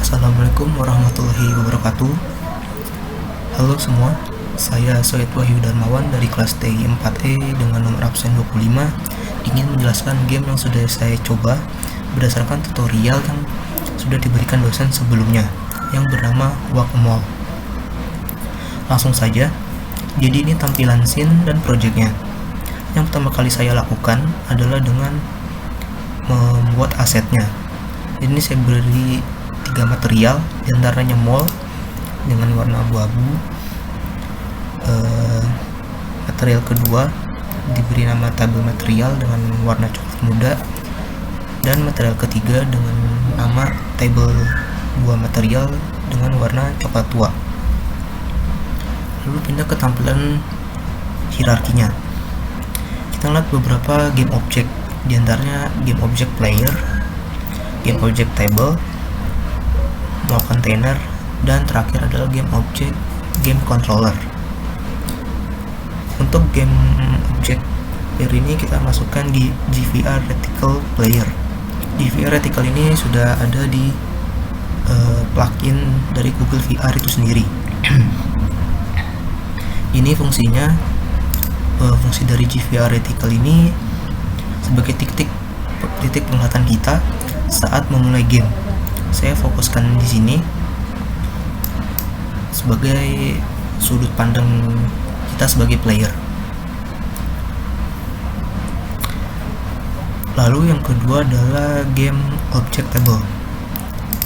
Assalamualaikum warahmatullahi wabarakatuh. Halo semua, saya Soed Wahyu Darmawan dari kelas TI 4E dengan nomor absen 25 ingin menjelaskan game yang sudah saya coba berdasarkan tutorial yang sudah diberikan dosen sebelumnya yang bernama Whack-A-Mole. Langsung saja, jadi ini tampilan scene dan projectnya. Yang pertama kali saya lakukan adalah dengan membuat asetnya. Ini saya beri 3 material, diantaranya mole dengan warna abu-abu. Material kedua diberi nama table material dengan warna coklat muda, dan material ketiga dengan nama table 2 material dengan warna coklat tua. Lalu pindah ke tampilan hierarkinya. Kita lihat beberapa game object, diantaranya game object player, game object table, mole container, dan terakhir adalah game object game controller. Untuk game object player ini kita masukkan di GVR Reticle Player. GVR Reticle ini sudah ada di plugin dari Google VR itu sendiri. Ini fungsinya, fungsi dari GVR Reticle ini sebagai titik penglihatan kita saat memulai game. Saya fokuskan di sini sebagai sudut pandang kita sebagai player. Lalu yang kedua adalah game object table.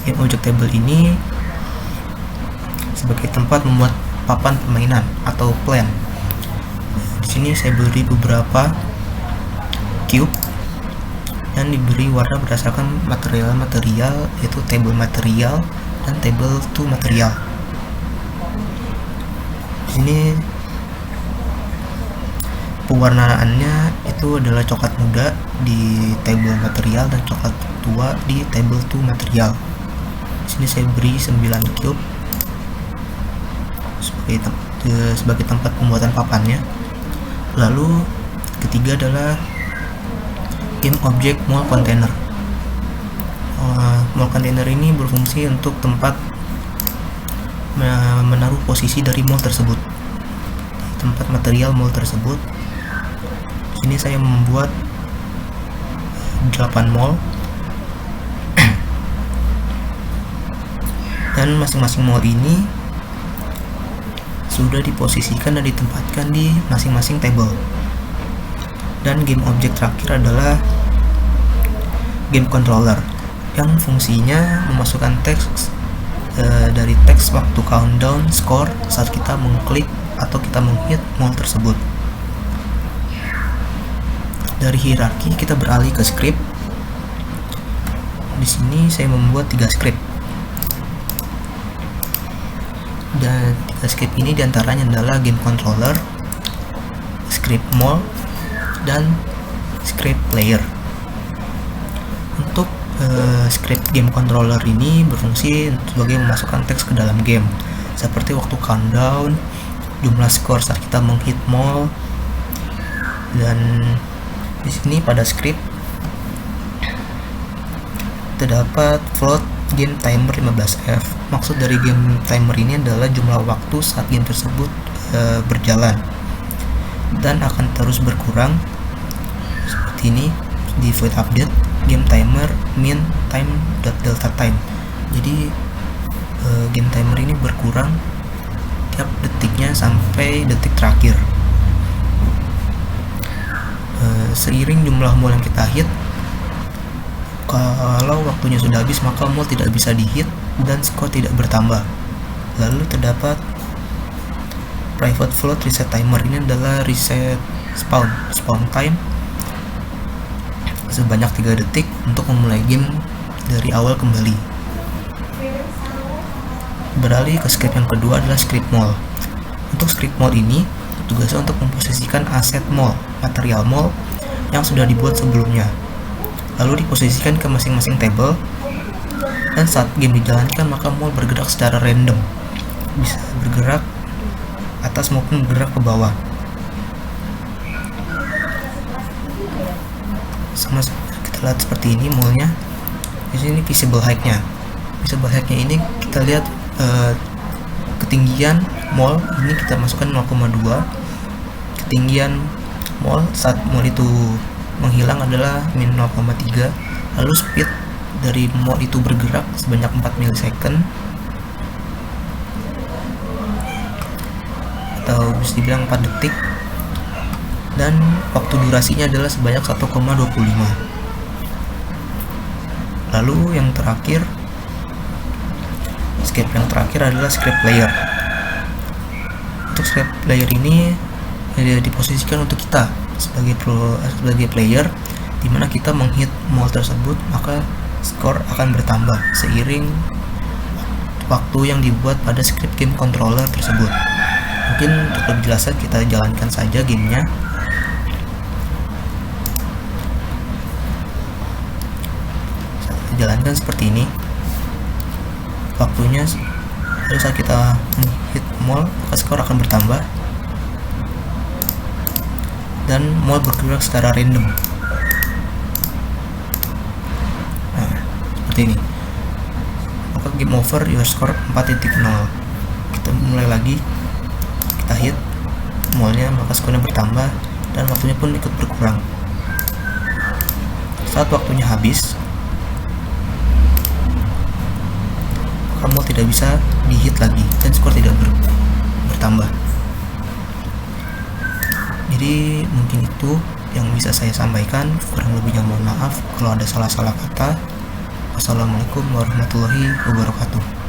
Game object table ini sebagai tempat membuat papan permainan atau plan. Di sini saya beri beberapa cube dan diberi warna berdasarkan material yaitu table material dan table 2 material. Di sini pewarnaannya itu adalah coklat muda di table material dan coklat tua di table 2 material. Di sini saya beri 9 cube sebagai tempat pembuatan papannya. Lalu ketiga adalah game object mole container. Mole container ini berfungsi untuk tempat menaruh posisi dari mole tersebut, tempat material mole tersebut. Sini saya membuat 8 mole dan masing-masing mole ini sudah diposisikan dan ditempatkan di masing-masing table. Dan game object terakhir adalah game controller yang fungsinya memasukkan teks dari teks waktu countdown score saat kita mengklik atau kita menghit mole tersebut. Dari hierarki kita beralih ke script. Di sini saya membuat 3 script. Dan 3 script ini diantaranya adalah game controller, script mole, dan script player. Untuk script game controller ini berfungsi sebagai memasukkan teks ke dalam game, seperti waktu countdown, jumlah skor saat kita menghit mole, dan di sini pada script terdapat float game timer 15F. Maksud dari game timer ini adalah jumlah waktu saat game tersebut berjalan dan akan terus berkurang seperti ini di void update game timer min time delta time. Jadi game timer ini berkurang tiap detiknya sampai detik terakhir. Seiring jumlah mole yang kita hit, kalau waktunya sudah habis maka mole tidak bisa dihit dan skor tidak bertambah. Lalu terdapat private float reset timer. Ini adalah reset spawn time sebanyak 3 detik untuk memulai game dari awal kembali. Beralih ke script yang kedua adalah script mole. Untuk script mole ini tugasnya untuk memposisikan aset mole, material mole yang sudah dibuat sebelumnya, lalu diposisikan ke masing-masing table, dan saat game dijalankan maka mole bergerak secara random, bisa bergerak atas maupun bergerak ke bawah. Sama kita lihat seperti ini molenya. Di sini visible height-nya. disable hacknya ini kita lihat ketinggian mall ini kita masukkan 0,2, ketinggian mall saat mall itu menghilang adalah min 0,3, lalu speed dari mall itu bergerak sebanyak 4 milisecond atau bisa dibilang 4 detik, dan waktu durasinya adalah sebanyak 1,25. Lalu yang terakhir, script yang terakhir adalah script player. Untuk script player ini diposisikan untuk kita sebagai player, dimana kita menghit mall tersebut maka skor akan bertambah seiring waktu yang dibuat pada script game controller tersebut. Mungkin untuk lebih jelasnya kita jalankan saja gamenya. Kita jalankan seperti ini. Waktunya lalu saat kita hit mall maka skor akan bertambah dan mall bergerak secara random. Nah, seperti ini. Maka game over, your score 4.0. Kita mulai lagi, kita hit mallnya maka skornya bertambah dan waktunya pun ikut berkurang. Saat waktunya habis, mall tidak bisa dihit lagi dan skor tidak bertambah. Jadi mungkin itu yang bisa saya sampaikan, kurang lebihnya mohon maaf kalau ada salah-salah kata. Wassalamualaikum warahmatullahi wabarakatuh.